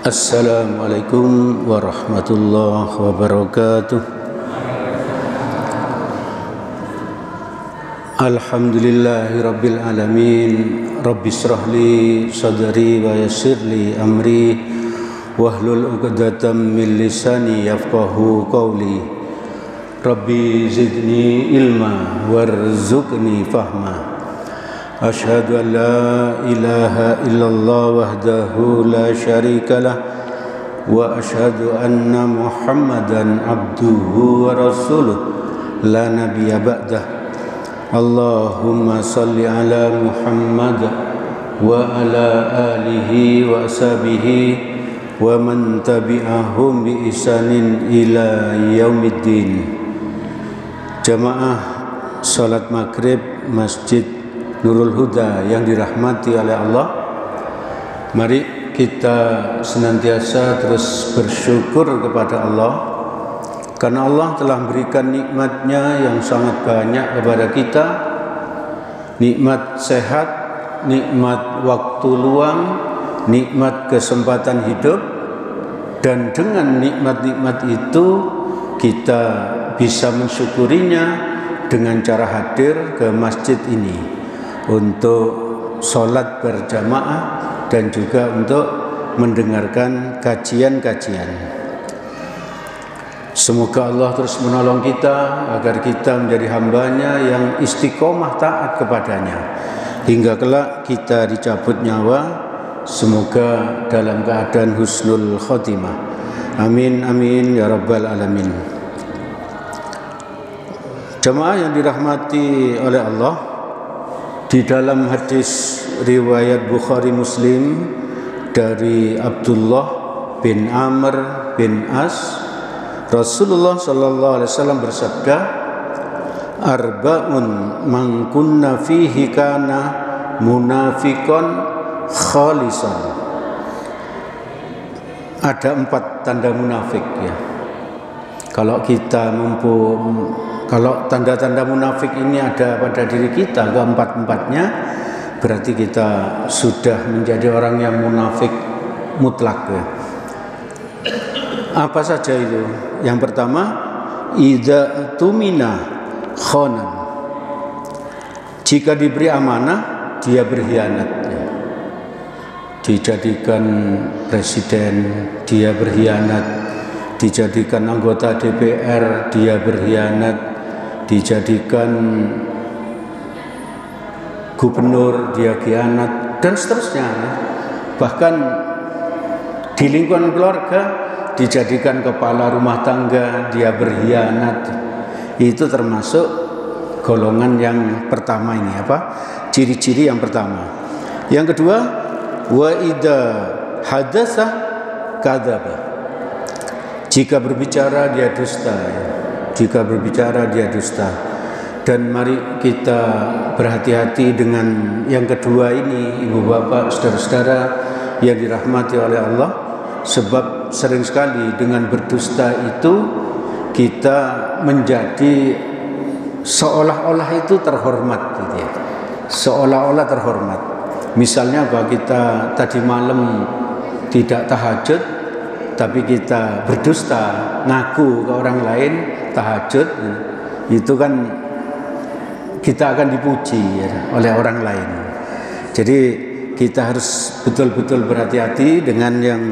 Assalamualaikum warahmatullahi wabarakatuh. Alhamdulillahi rabbil alamin. Rabbi shrah li sadri wa yassir li amri wahlul 'uqdatam min lisani yafqahu qawli. Rabbi zidni ilma warzuqni fahma. Asyhadu an la ilaha illallah wahdahu la syarika lah wa asyhadu anna Muhammadan abduhu wa rasuluh la nabiyya ba'dah. Allahumma salli ala Muhammad wa ala alihi wa ashabihi wa man tabi'ahum bi ihsanin ila yaumiddin. Jamaah salat maghrib Masjid Nurul Huda yang dirahmati oleh Allah, mari kita senantiasa terus bersyukur kepada Allah karena Allah telah memberikan nikmatnya yang sangat banyak kepada kita, nikmat sehat, nikmat waktu luang, nikmat kesempatan hidup, dan dengan nikmat-nikmat itu kita bisa mensyukurinya dengan cara hadir ke masjid ini untuk sholat berjamaah dan juga untuk mendengarkan kajian-kajian. Semoga Allah terus menolong kita agar kita menjadi hambanya yang istiqomah taat kepadanya hingga kelak kita dicabut nyawa, semoga dalam keadaan husnul khotimah. Amin amin ya rabbal alamin. Jamaah yang dirahmati oleh Allah, di dalam hadis riwayat Bukhari Muslim dari Abdullah bin Amr bin As, Rasulullah sallallahu alaihi wasallam bersabda, arba'un man kunna fihi kana munafiqan khalisan. Ada 4 tanda munafik ya. Kalau tanda-tanda munafik ini ada pada diri kita, keempat-empatnya, berarti kita sudah menjadi orang yang munafik mutlak ya. Apa saja itu? Yang pertama, idza tumina khonan. Jika diberi amanah, dia berkhianat ya. Dijadikan presiden, dia berkhianat. Dijadikan anggota DPR, dia berkhianat. Dijadikan gubernur, dia khianat, dan seterusnya. Bahkan di lingkungan keluarga, dijadikan kepala rumah tangga, dia berkhianat. Itu termasuk golongan yang pertama ini, apa? Ciri-ciri yang pertama. Yang kedua, wa idza hadatsa kadzaba. Jika berbicara dia dusta ya. Jika berbicara dia dusta. Dan mari kita berhati-hati dengan yang kedua ini, ibu bapak, saudara-saudara yang dirahmati oleh Allah. Sebab sering sekali dengan berdusta itu kita menjadi seolah-olah itu terhormat gitu ya. Seolah-olah terhormat. Misalnya bahwa kita tadi malam tidak tahajud, tapi kita berdusta, ngaku ke orang lain tahajud, itu kan kita akan dipuji ya, oleh orang lain. Jadi kita harus betul-betul berhati-hati dengan yang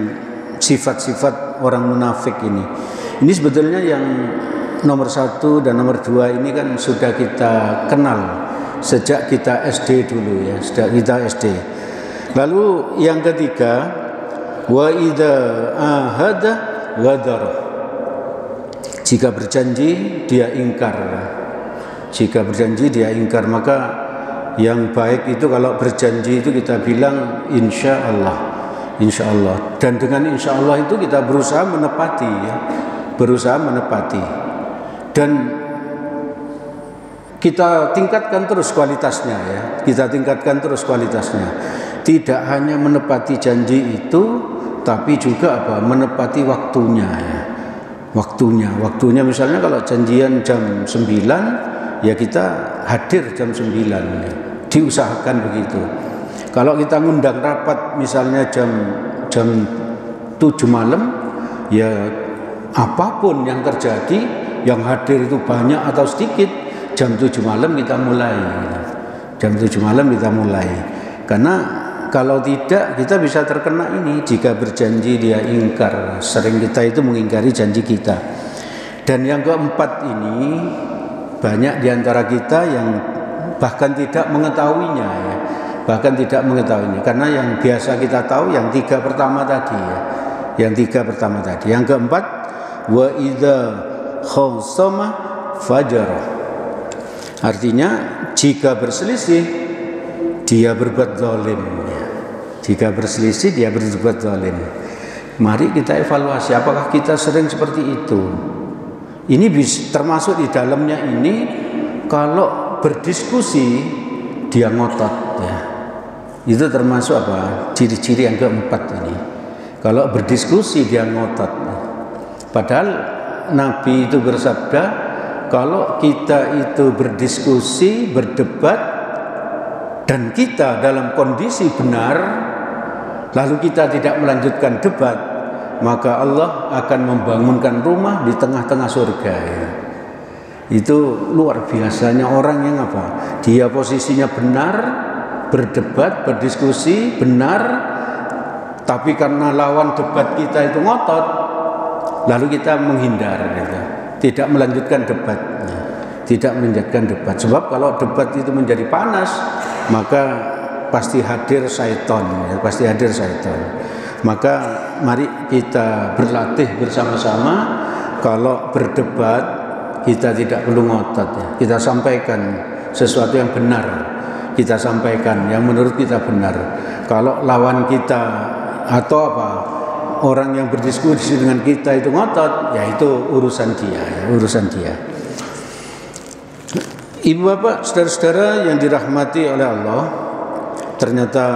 sifat-sifat orang munafik ini. Ini sebetulnya yang nomor 1 dan nomor 2 ini kan sudah kita kenal sejak kita SD dulu ya, sejak kita SD. Lalu yang ketiga, wa idza ahada ghadara. Jika berjanji dia ingkar. Jika berjanji dia ingkar, maka yang baik itu kalau berjanji itu kita bilang insya Allah, insya Allah. Dan dengan insya Allah itu kita berusaha menepati ya, berusaha menepati. Dan kita tingkatkan terus kualitasnya ya, kita tingkatkan terus kualitasnya. Tidak hanya menepati janji itu, tapi juga apa? Menepati waktunya ya. Waktunya misalnya kalau janjian jam 9 ya kita hadir jam 9 ya. Diusahakan begitu. Kalau kita ngundang rapat misalnya jam 7 malam, ya apapun yang terjadi, yang hadir itu banyak atau sedikit, jam 7 malam kita mulai. Jam 7 malam kita mulai. Karena kalau tidak, kita bisa terkena ini. Jika berjanji dia ingkar. Sering kita itu mengingkari janji kita. Dan yang keempat ini, banyak diantara kita yang bahkan tidak mengetahuinya ya. Bahkan tidak mengetahuinya. Karena yang biasa kita tahu yang 3 pertama tadi ya. Yang 3 pertama tadi. Yang keempat, wa idza khasama fajara. Artinya jika berselisih dia berbuat zalim ya. Jika berselisih dia berbuat zalim. Mari kita evaluasi apakah kita sering seperti itu. Ini termasuk di dalamnya ini kalau berdiskusi dia ngotot ya. Itu termasuk apa? Ciri-ciri yang keempat ini. Kalau berdiskusi dia ngotot. Padahal Nabi itu bersabda, kalau kita itu berdiskusi, berdebat, dan kita dalam kondisi benar, lalu kita tidak melanjutkan debat, maka Allah akan membangunkan rumah di tengah-tengah surga ya. Itu luar biasanya orang yang apa? Dia posisinya benar, berdebat, berdiskusi, benar, tapi karena lawan debat kita itu ngotot, lalu kita menghindar gitu. Tidak melanjutkan debat, tidak melanjutkan debat. Sebab kalau debat itu menjadi panas, maka pasti hadir syaitan, ya, pasti hadir syaitan. Maka mari kita berlatih bersama-sama. Kalau berdebat kita tidak perlu ngotot, ya. Kita sampaikan sesuatu yang benar, kita sampaikan yang menurut kita benar. Kalau lawan kita atau apa, orang yang berdiskusi dengan kita itu ngotot, ya itu urusan dia, ya, urusan dia. Ibu bapak, saudara-saudara yang dirahmati oleh Allah, ternyata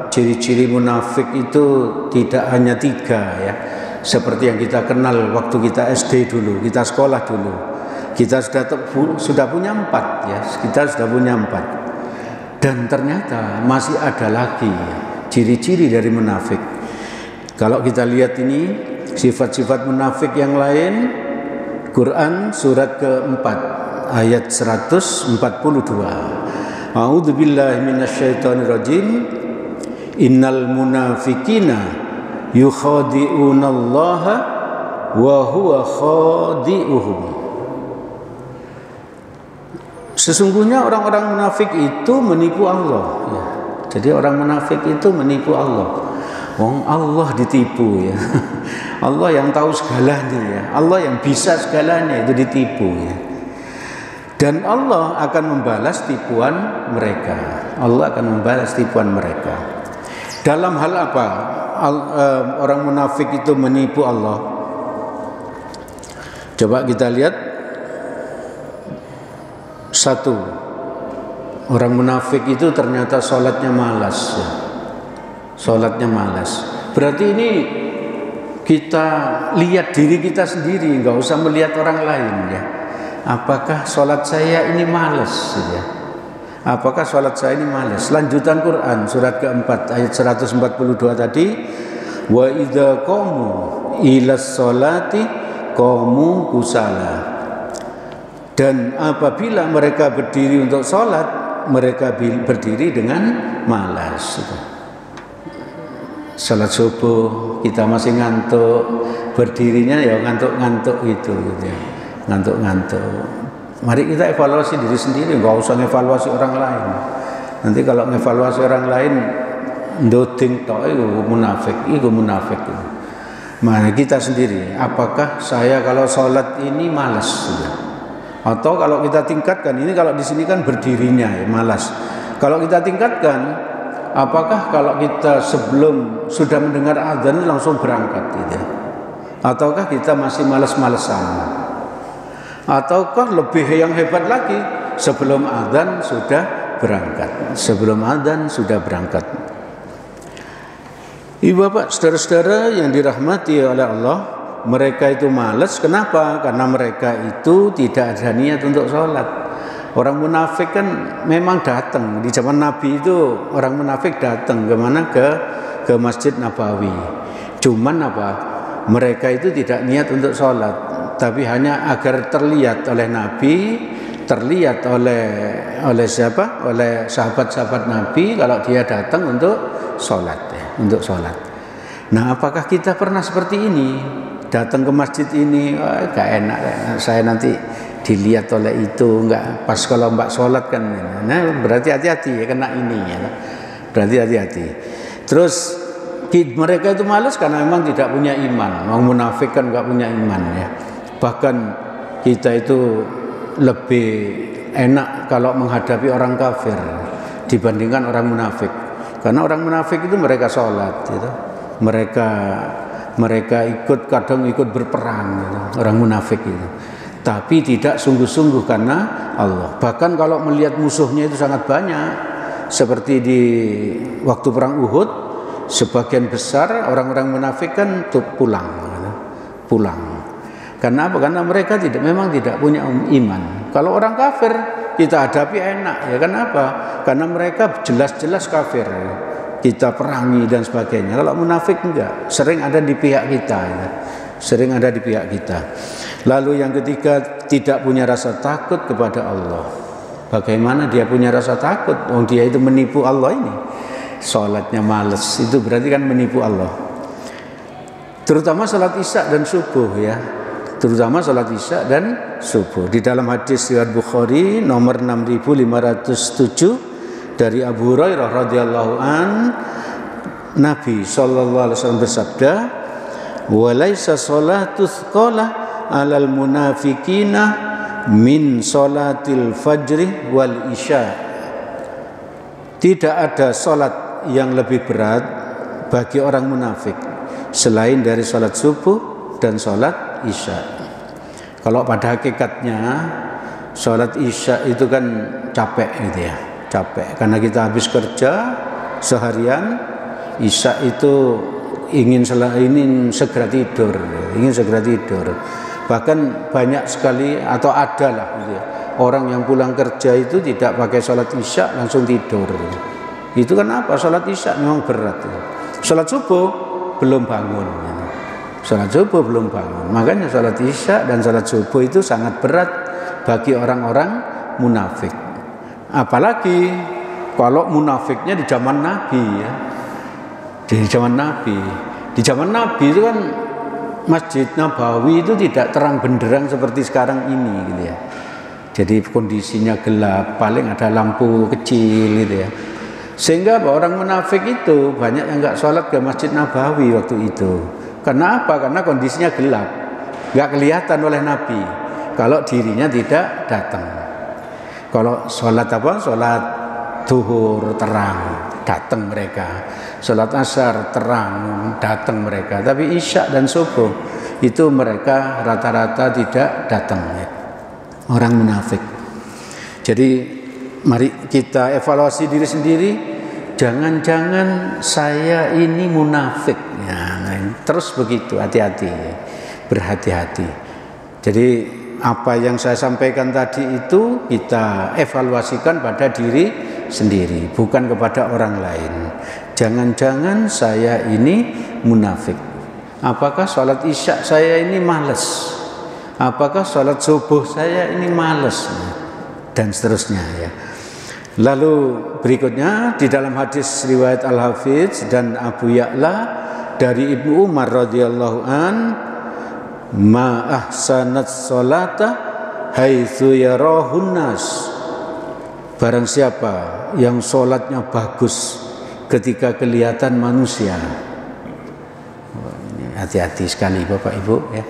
ciri-ciri munafik itu tidak hanya 3 ya. Seperti yang kita kenal waktu kita SD dulu, kita sekolah dulu. Kita sudah punya 4 ya, kita sudah punya 4. Dan ternyata masih ada lagi ciri-ciri dari munafik. Kalau kita lihat ini sifat-sifat munafik yang lain, Quran surat ke-4 ayat 142. A'udzubillahi minasyaitonirrajim. Innal munafiqina yukhadi'unallaha wa huwa khadi'uhum. Sesungguhnya orang-orang munafik itu menipu Allah ya. Jadi orang munafik itu menipu Allah. Wong Allah ditipu ya. Allah yang tahu segalanya ya. Allah yang bisa segalanya itu ditipu ya. Dan Allah akan membalas tipuan mereka. Allah akan membalas tipuan mereka. Dalam hal apa orang munafik itu menipu Allah? Coba kita lihat. 1. Orang munafik itu ternyata sholatnya malas ya. Sholatnya malas. Berarti ini kita lihat diri kita sendiri, nggak usah melihat orang lain ya. Apakah sholat saya ini malas ya? Apakah sholat saya ini malas? Lanjutan Quran surat ke-4 ayat 142 tadi, wa idza qamu ilas sholati qamu kusala. Dan apabila mereka berdiri untuk sholat, mereka berdiri dengan malas. Sholat subuh kita masih ngantuk, berdirinya ya ngantuk-ngantuk gitu ya. Ngantuk-ngantuk. Mari kita evaluasi diri sendiri, nggak usah evaluasi orang lain. Nanti kalau evaluasi orang lain, ndoding tok itu munafik, itu munafik. Mari kita sendiri, apakah saya kalau sholat ini malas? Atau kalau kita tingkatkan, ini kalau di sini kan berdirinya ya, malas. Kalau kita tingkatkan, apakah kalau kita sebelum sudah mendengar azan langsung berangkat gitu? Ataukah kita masih malas-malesan? Ataukah lebih yang hebat lagi, sebelum azan sudah berangkat? Sebelum azan sudah berangkat. Ibu bapak, saudara-saudara yang dirahmati oleh Allah, mereka itu malas. Kenapa? Karena mereka itu tidak ada niat untuk sholat. Orang munafik kan memang datang di zaman Nabi itu, orang munafik datang kemana? Ke Masjid Nabawi. Cuman apa? Mereka itu tidak niat untuk sholat, tapi hanya agar terlihat oleh Nabi, terlihat oleh siapa? Oleh sahabat-sahabat Nabi kalau dia datang untuk sholat, ya, untuk sholat. Nah, apakah kita pernah seperti ini? Datang ke masjid ini, gak enak, saya nanti dilihat oleh itu, enggak pas kalau mbak sholat kan. Nah, berarti hati-hati ya kena ini ya. Berarti hati-hati. Terus mereka itu malas karena memang tidak punya iman. Orang munafik kan enggak punya iman ya. Bahkan kita itu lebih enak kalau menghadapi orang kafir dibandingkan orang munafik. Karena orang munafik itu mereka sholat gitu. Mereka ikut, kadang ikut berperang gitu, orang munafik itu. Tapi tidak sungguh-sungguh karena Allah. Bahkan kalau melihat musuhnya itu sangat banyak, seperti di waktu perang Uhud, sebagian besar orang-orang munafik kan pulang. Karena apa? Karena mereka memang tidak punya iman. Kalau orang kafir kita hadapi enak ya. Kenapa? Karena mereka jelas-jelas kafir. Kita perangi dan sebagainya. Kalau munafik enggak, sering ada di pihak kita ya. Sering ada di pihak kita. Lalu yang ketiga, tidak punya rasa takut kepada Allah. Bagaimana dia punya rasa takut? Dia itu menipu Allah ini. Sholatnya males, itu berarti kan menipu Allah. Terutama sholat isya dan subuh ya. Terutama sholat isya dan subuh. Di dalam hadis riwayat Bukhari nomor 6507 dari Abu Hurairah radhiyallahu an, Nabi sallallahu alaihi wasallam bersabda, "Walaisa sholatus qala alal munafiqina min sholatil fajri wal isya." Tidak ada salat yang lebih berat bagi orang munafik selain dari salat subuh dan salat isya. Kalau pada hakikatnya salat isya itu kan capek gitu ya, capek karena kita habis kerja seharian. Isya itu ingin segera tidur, Bahkan banyak sekali atau ada lah gitu ya, orang yang pulang kerja itu tidak pakai sholat isya langsung tidur. Itu kenapa? Sholat isya memang berat. Sholat subuh belum bangun. Sholat subuh belum bangun. Makanya sholat isya dan sholat subuh itu sangat berat bagi orang-orang munafik. Apalagi kalau munafiknya di zaman Nabi ya. Di zaman Nabi itu kan Masjid Nabawi itu tidak terang benderang seperti sekarang ini gitu ya. Jadi kondisinya gelap, paling ada lampu kecil gitu ya. Sehingga orang munafik itu banyak yang enggak sholat ke Masjid Nabawi waktu itu. Karena apa? Karena kondisinya gelap, enggak kelihatan oleh Nabi kalau dirinya tidak datang. Kalau sholat apa? Sholat zuhur terang, datang mereka. Sholat asar terang, datang mereka. Tapi isya dan subuh itu mereka rata-rata tidak datang ya. Orang munafik. Jadi mari kita evaluasi diri sendiri. Jangan-jangan saya ini munafik ya, terus begitu, hati-hati, berhati-hati. Jadi apa yang saya sampaikan tadi itu kita evaluasikan pada diri sendiri, bukan kepada orang lain. Jangan-jangan saya ini munafik. Apakah sholat isya saya ini malas? Apakah sholat subuh saya ini malas? Dan seterusnya ya. Lalu berikutnya di dalam hadis riwayat Al-Hafidz dan Abu Ya'la dari Ibnu Umar radhiyallahu an, ma ahsanat sholata haitsu yarahun nas. Barang siapa yang sholatnya bagus ketika kelihatan manusia. Hati-hati sekali Bapak Ibu ya.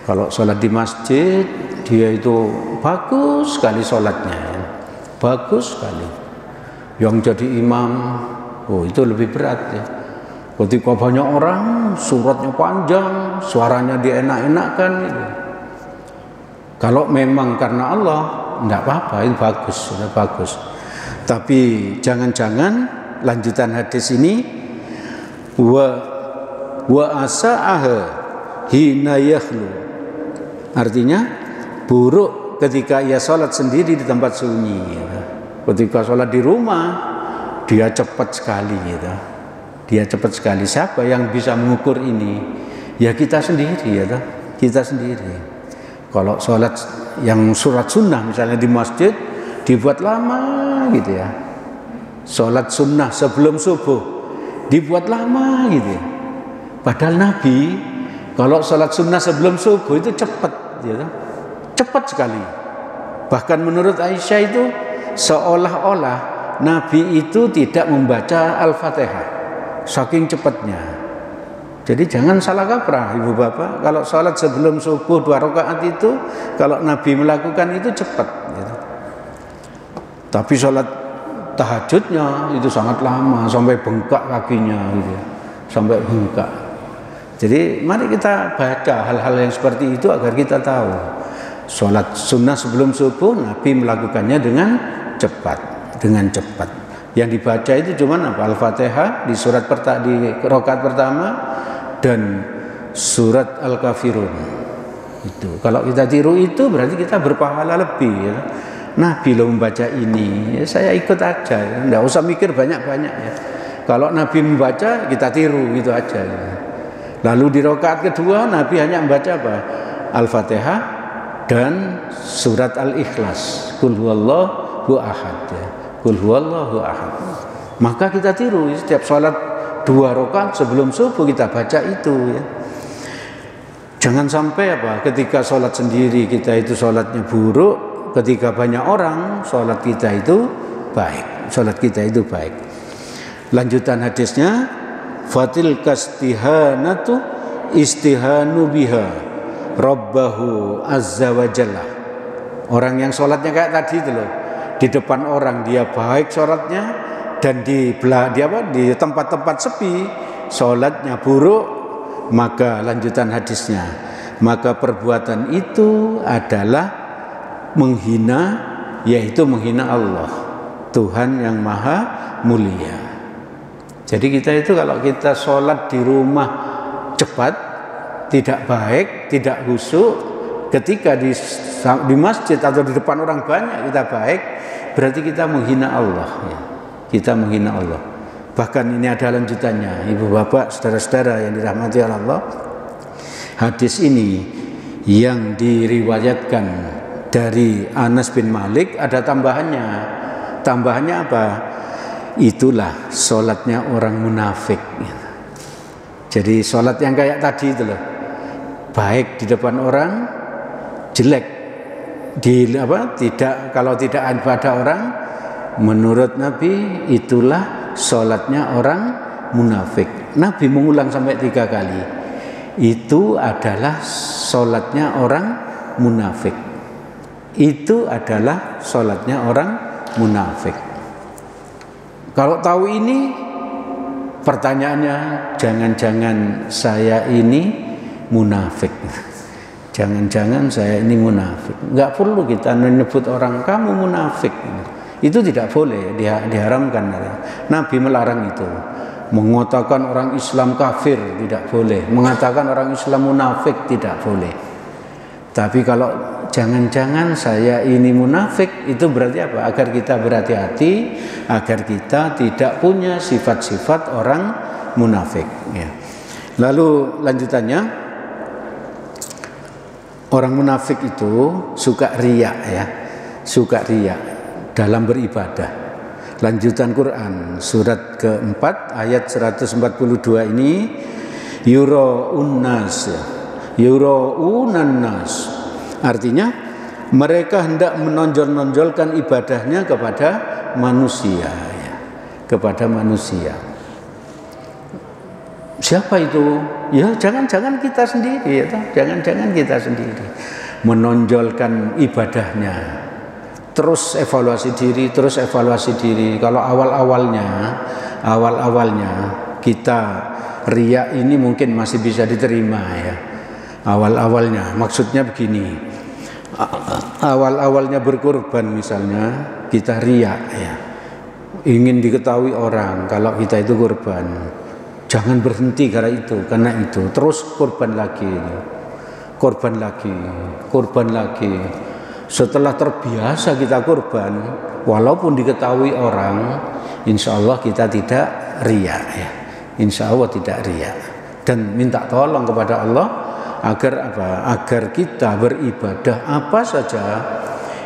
Kalau sholat di masjid dia itu bagus sekali sholatnya ya. Bagus sekali. Yang jadi imam, itu lebih berat ya. Ketika banyak orang, suratnya panjang, suaranya dienak-enakkan gitu. Kalau memang karena Allah, enggak apa-apa, itu bagus, sudah bagus. Tapi jangan-jangan lanjutan hadis ini wa asa'aha hina yakhlu. Artinya buruk ketika ia sholat sendiri di tempat sunyi. Ketika sholat di rumah dia cepat sekali gitu. Dia cepat sekali. Siapa yang bisa mengukur ini? Ya kita sendiri ya toh. Kita sendiri. Kalau sholat yang surat sunnah misalnya di masjid dibuat lama gitu ya. Sholat sunnah sebelum subuh dibuat lama gitu ya. Padahal Nabi kalau sholat sunnah sebelum subuh itu cepat ya toh. Cepat sekali. Bahkan menurut Aisyah itu seolah-olah Nabi itu tidak membaca Al-Fatihah, saking cepatnya. Jadi jangan salah kaprah ibu bapak. Kalau sholat sebelum subuh 2 rakaat itu, kalau Nabi melakukan itu cepat gitu. Tapi sholat tahajudnya itu sangat lama, sampai bengkak kakinya gitu, sampai bengkak. Jadi mari kita baca hal-hal yang seperti itu agar kita tahu sholat sunnah sebelum subuh Nabi melakukannya dengan cepat, Yang dibaca itu cuman apa? Al-Fatihah di di rakaat pertama dan surat Al-Kafirun. Itu. Kalau kita tiru itu berarti kita berpahala lebih ya. Nabi lo membaca ini, ya saya ikut aja ya. Nggak usah mikir banyak-banyak ya. Kalau Nabi membaca kita tiru gitu aja ya. Lalu di rakaat kedua Nabi hanya membaca apa? Al-Fatihah dan surat Al-Ikhlas, Qul huwallahu ahad ya. Qul huwallahu ahad. Maka kita tiru setiap sholat 2 rakaat sebelum subuh kita baca itu ya. Jangan sampai apa ketika sholat sendiri kita itu sholatnya buruk, ketika banyak orang sholat kita itu baik. Lanjutan hadisnya, fatil kastihanatu istihanu biha Rabbahu azza wa jalla. Orang yang sholatnya kayak tadi itu loh, di depan orang dia baik sholatnya, dan di tempat-tempat sepi sholatnya buruk, maka lanjutan hadisnya, maka perbuatan itu adalah menghina, yaitu menghina Allah, Tuhan yang maha mulia. Jadi kita itu kalau kita sholat di rumah cepat, tidak baik, tidak khusyuk, ketika di masjid atau di depan orang banyak kita baik, berarti kita menghina Allah ya. Kita menghina Allah. Bahkan ini ada lanjutannya, ibu bapak, saudara-saudara yang dirahmati Allah. Hadis ini yang diriwayatkan dari Anas bin Malik ada tambahannya. Tambahannya apa? Itulah sholatnya orang munafik. Jadi sholat yang kayak tadi itu loh, baik di depan orang, jelek kalau tidak pada orang, menurut Nabi itulah sholatnya orang munafik. Nabi mengulang sampai 3 kali. Itu adalah sholatnya orang munafik. Itu adalah sholatnya orang munafik. Kalau tahu ini, pertanyaannya, jangan-jangan saya ini munafik. Jangan-jangan saya ini munafik. Enggak perlu kita menyebut orang kamu munafik. Itu tidak boleh, diharamkan. Nabi melarang itu. Mengatakan orang Islam kafir tidak boleh, mengatakan orang Islam munafik tidak boleh. Tapi kalau jangan-jangan saya ini munafik, itu berarti apa? Agar kita berhati-hati, agar kita tidak punya sifat-sifat orang munafik ya. Lalu lanjutannya, orang munafik itu suka riya ya, suka riya dalam beribadah. Lanjutan Quran surat keempat ayat 142 ini, yura'un nas ya, yura'unan nas, artinya mereka hendak menonjol-nonjolkan ibadahnya kepada manusia ya, kepada manusia. Siapa itu? Ya jangan-jangan kita sendiri ya, jangan-jangan kita sendiri menonjolkan ibadahnya. Terus evaluasi diri. Kalau awal-awalnya kita riya ini mungkin masih bisa diterima ya. Awal-awalnya, maksudnya begini. Awal-awalnya berkorban misalnya, kita riya ya. Ingin diketahui orang kalau kita itu korban. Jangan berhenti karena itu. Terus korban lagi. Setelah terbiasa kita korban, walaupun diketahui orang, insya Allah kita tidak riya ya. insya Allah tidak riya. Dan minta tolong kepada Allah agar apa? Agar kita beribadah apa saja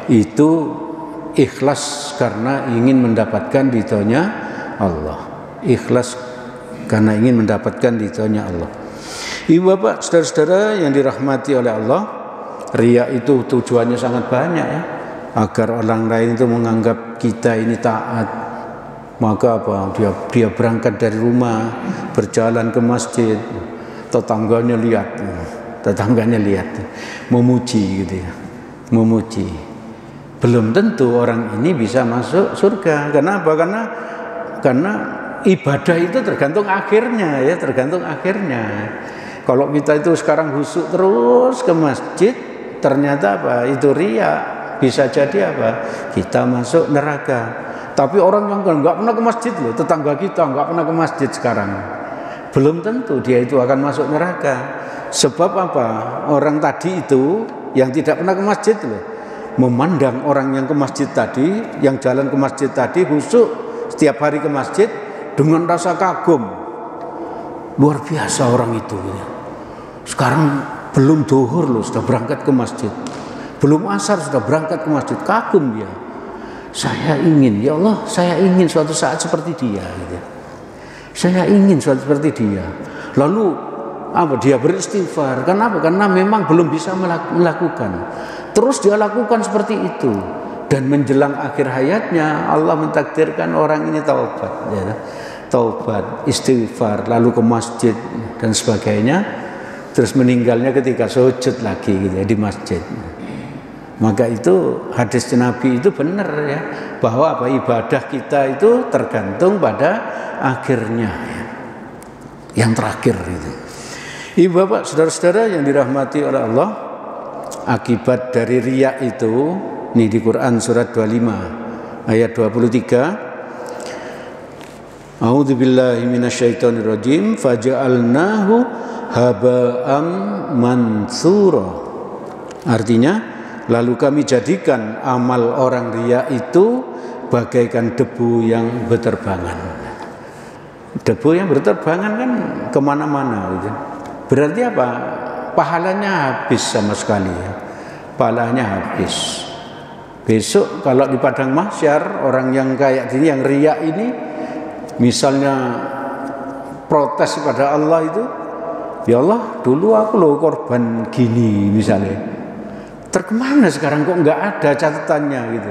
itu ikhlas karena ingin mendapatkan ridhonya Allah. Ikhlas karena ingin mendapatkan ridhonya Allah. Ibu bapak, saudara-saudara yang dirahmati oleh Allah, riya itu tujuannya sangat banyak ya. Agar orang lain itu menganggap kita ini taat. Maka apa? Dia berangkat dari rumah, berjalan ke masjid, tetangganya lihat, memuji gitu ya, memuji. Belum tentu orang ini bisa masuk surga. Kenapa? Karena ibadah itu tergantung akhirnya ya, tergantung akhirnya. Kalau kita itu sekarang husuk terus ke masjid, ternyata apa? Itu riya, bisa jadi apa? Kita masuk neraka. Tapi orang yang nggak pernah ke masjid loh, tetangga kita nggak pernah ke masjid sekarang, belum tentu dia itu akan masuk neraka. Sebab apa? Orang tadi itu yang tidak pernah ke masjid loh, memandang orang yang ke masjid tadi, yang jalan ke masjid tadi, husuk setiap hari ke masjid dengan rasa kagum. Luar biasa orang itu. Sekarang belum zuhur loh sudah berangkat ke masjid, belum asar sudah berangkat ke masjid, kagum dia. Saya ingin, ya Allah, saya ingin suatu saat seperti dia gitu. Saya ingin suatu seperti dia. Lalu apa? Dia beristighfar. Kenapa? Karena memang belum bisa melakukan. Terus dia lakukan seperti itu. Dan menjelang akhir hayatnya Allah mentakdirkan orang ini taubat ya. Taubat, istighfar, lalu ke masjid dan sebagainya. Terus meninggalnya ketika sujud lagi gitu ya, di masjid. Maka itu hadis Nabi itu benar ya, bahwa apa? Ibadah kita itu tergantung pada akhirnya ya. Yang terakhir itu. Ibu bapak, saudara-saudara yang dirahmati oleh Allah, akibat dari riya itu nih di Quran surat 25 ayat 23, A'udzubillahi minasyaitonirrajim, faja'alnahu haba'am mansura. Artinya, lalu kami jadikan amal orang riya itu bagaikan debu yang berterbangan. Debu yang berterbangan kan kemana-mana gitu. Berarti apa? Pahalanya habis sama sekali ya. Pahalanya habis. Besok kalau di padang mahsyar, orang yang kayak gini, yang riya ini, misalnya protes kepada Allah itu, ya Allah, dulu aku loh korban gini misalnya. Terkemana sekarang kok nggak ada catatannya gitu.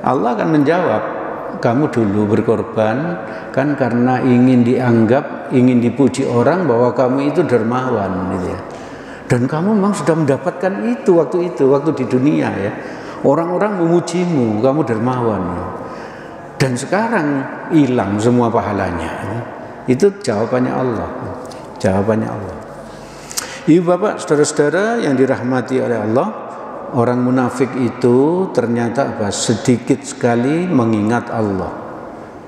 Allah akan menjawab, kamu dulu berkorban kan karena ingin dianggap, ingin dipuji orang bahwa kamu itu dermawan gitu ya. Dan kamu memang sudah mendapatkan itu waktu di dunia ya. Orang-orang memujimu, kamu dermawan. Dan sekarang hilang semua pahalanya. Itu jawabannya Allah. Jawabannya Allah. Ibu bapak, saudara-saudara yang dirahmati oleh Allah, orang munafik itu ternyata apa? Sedikit sekali mengingat Allah.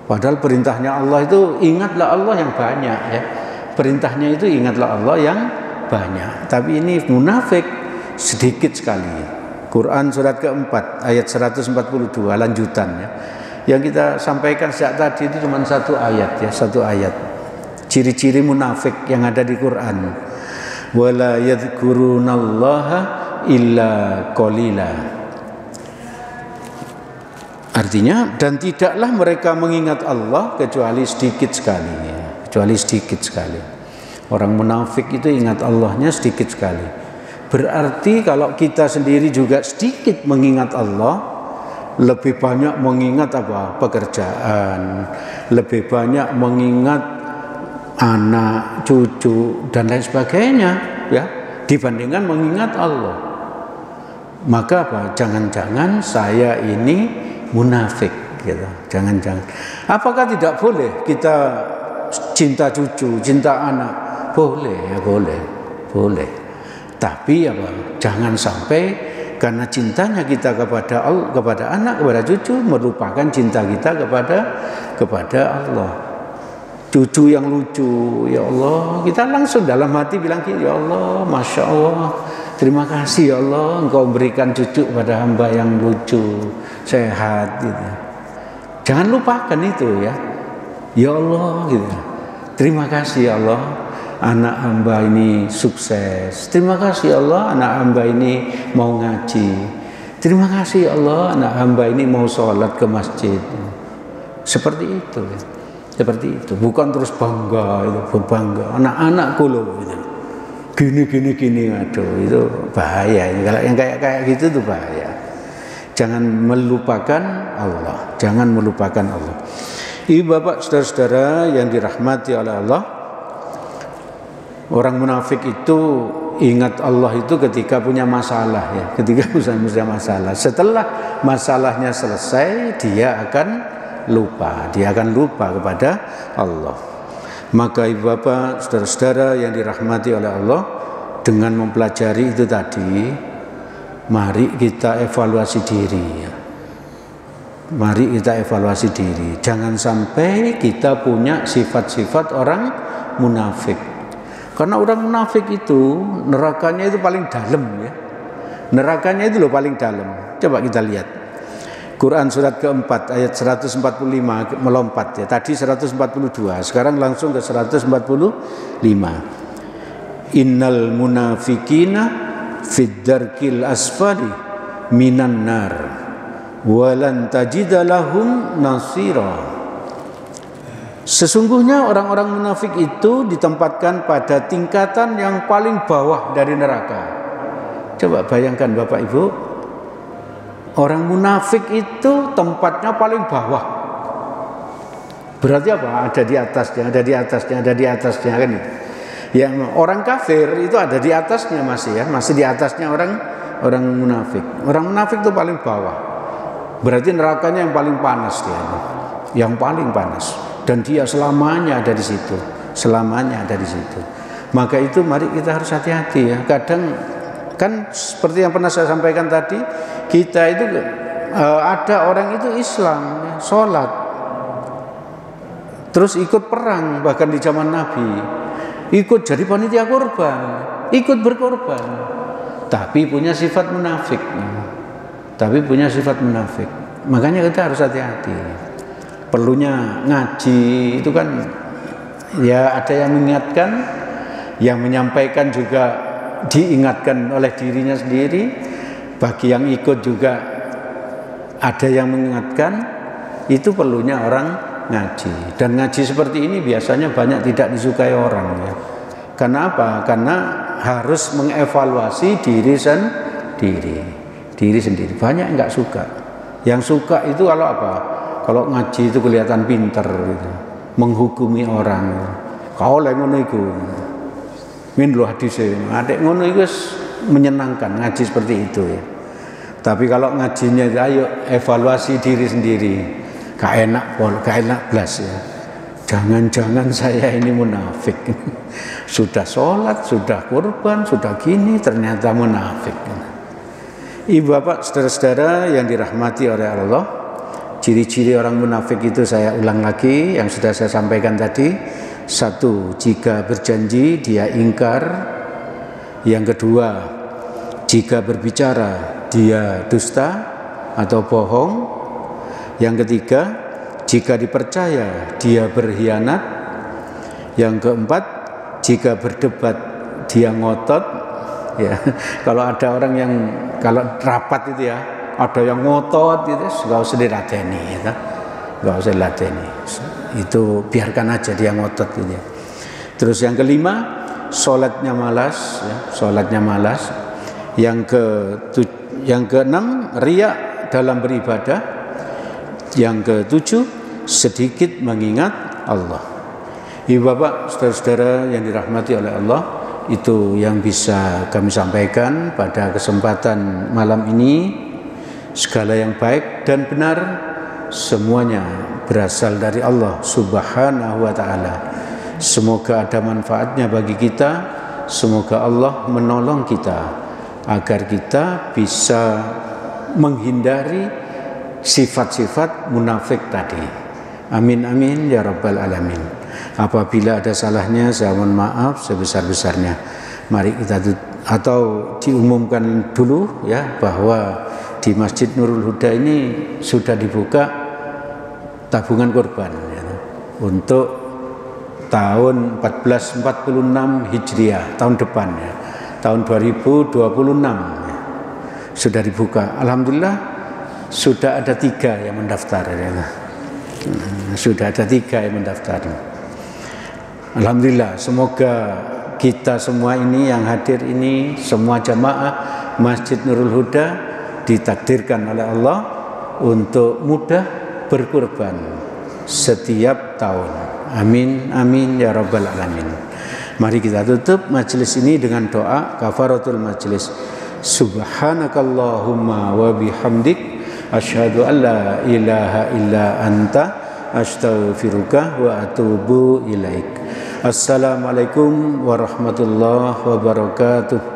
Padahal perintahnya Allah itu ingatlah Allah yang banyak ya. Perintahnya itu ingatlah Allah yang banyak. Tapi ini munafik sedikit sekali. Quran surat keempat ayat 142 lanjutannya. Yang kita sampaikan sejak tadi itu cuma satu ayat ya, satu ayat. Ciri-ciri munafik yang ada di Quran. Wala yadhkurunallaha illa qalila. Artinya, dan tidaklah mereka mengingat Allah kecuali sedikit sekali ya. Kecuali sedikit sekali. Orang munafik itu ingat Allahnya sedikit sekali. Berarti kalau kita sendiri juga sedikit mengingat Allah, lebih banyak mengingat apa? Pekerjaan, lebih banyak mengingat anak, cucu dan lain sebagainya ya, dibandingkan mengingat Allah. Maka apa? Jangan-jangan saya ini munafik gitu. Jangan-jangan. Apakah tidak boleh kita cinta cucu, cinta anak? Boleh ya, boleh. Boleh. Tapi apa? Jangan sampai karena cintanya kita kepada Allah, kepada anak, kepada cucu, merupakan cinta kita kepada Allah. Cucu yang lucu, ya Allah, kita langsung dalam hati bilang, ya Allah, Masya Allah, terima kasih ya Allah, Engkau berikan cucu pada hamba yang lucu, sehat gitu. Jangan lupakan itu ya. Ya Allah gitu. Terima kasih ya Allah, anak hamba ini sukses. Terima kasih ya Allah, anak hamba ini mau ngaji. Terima kasih ya Allah, anak hamba ini mau sholat ke masjid. Seperti itu. Seperti itu. Bukan terus bangga, itu bangga. Anak-anakku loh, gitu. Gini, aduh, itu bahaya. Kalau yang kayak gitu tuh bahaya. Jangan melupakan Allah. Jangan melupakan Allah. Ibu bapak saudara-saudara yang dirahmati oleh Allah, orang munafik itu ingat Allah itu ketika punya masalah ya, ketika punya masalah. Setelah masalahnya selesai, dia akan lupa kepada Allah. Maka ibu bapak saudara-saudara yang dirahmati oleh Allah, dengan mempelajari itu tadi, mari kita evaluasi diri ya. Mari kita evaluasi diri. Jangan sampai kita punya sifat-sifat orang munafik. Karena orang munafik itu nerakanya itu paling dalam ya. Nerakanya itu loh paling dalam. Coba kita lihat. Quran surat keempat ayat 145 melompat ya. Tadi 142, sekarang langsung ke 145. Innal munafikina fid darkil asfali minan nar walan tajida lahum nasira. Sesungguhnya orang-orang munafik itu ditempatkan pada tingkatan yang paling bawah dari neraka. Coba bayangkan Bapak Ibu, orang munafik itu tempatnya paling bawah. Berarti apa? Ada di atasnya kan itu. Yang orang kafir itu ada di atasnya masih di atasnya orang munafik. Orang munafik itu paling bawah. Berarti nerakanya yang paling panas dia. Yang paling panas. Dan dia selamanya ada di situ. Maka itu mari kita harus hati-hati ya. Kadang kan seperti yang pernah saya sampaikan tadi, kita itu ada orang itu Islam, sholat, terus ikut perang bahkan di zaman Nabi, ikut jadi panitia korban, ikut berkorban, tapi punya sifat munafik. Makanya kita harus hati-hati. Perlunya ngaji itu kan ya, ada yang mengingatkan, yang menyampaikan juga diingatkan oleh dirinya sendiri. Bagi yang ikut juga ada yang mengingatkan. Itu perlunya orang ngaji. Dan ngaji seperti ini biasanya banyak tidak disukai orang ya. Karena apa? Karena harus mengevaluasi diri sendiri. Banyak yang nggak suka. Yang suka itu kalau apa? Kalau ngaji itu kelihatan pinter gitu. Menghukumi orang. Kau lagi ngono iku. Min lho hadise. Adek ngono iku menyenangkan ngaji seperti itu ya. Tapi kalau ngajinya ayo evaluasi diri sendiri. Gak enak blas ya. Jangan-jangan saya ini munafik. Sudah sholat, sudah kurban, sudah gini, ternyata munafik. Ibu bapak saudara-saudara yang dirahmati oleh Allah, ciri-ciri orang munafik itu saya ulang lagi yang sudah saya sampaikan tadi. Satu, jika berjanji dia ingkar. Yang kedua, jika berbicara dia dusta atau bohong. Yang ketiga, jika dipercaya dia berkhianat. Yang keempat, jika berdebat dia ngotot ya. Kalau ada orang yang kalau rapat itu ya, ada yang ngotot gitu, nggak usah diladeni gitu. Nggak usah diladeni, itu biarkan aja dia ngotot gitu ya. Terus yang kelima, sholatnya malas ya, yang keenam, riya dalam beribadah. Yang ketujuh, sedikit mengingat Allah. Ibu bapak saudara-saudara yang dirahmati oleh Allah, itu yang bisa kami sampaikan pada kesempatan malam ini. Segala yang baik dan benar semuanya berasal dari Allah Subhanahu wa ta'ala. Semoga ada manfaatnya bagi kita. Semoga Allah menolong kita agar kita bisa menghindari sifat-sifat munafik tadi. Amin amin ya rabbal alamin. Apabila ada salahnya saya mohon maaf sebesar-besarnya. Mari kita diumumkan dulu ya, bahwa di Masjid Nurul Huda ini sudah dibuka tabungan korban ya, untuk tahun 1446 Hijriah, tahun depan ya, tahun 2026 ya, sudah dibuka. Alhamdulillah sudah ada 3 yang mendaftar ya. Sudah ada 3 yang mendaftar. Alhamdulillah, semoga kita semua ini yang hadir ini, semua jamaah Masjid Nurul Huda ditakdirkan oleh Allah untuk mudah berkurban setiap tahun. Amin, amin ya rabbal alamin. Mari kita tutup majelis ini dengan doa kafaratul majelis. Subhanakallahumma wa bihamdik asyhadu an la ilaha illa anta astaghfiruka wa atubu ilaik. Assalamualaikum warahmatullahi wabarakatuh.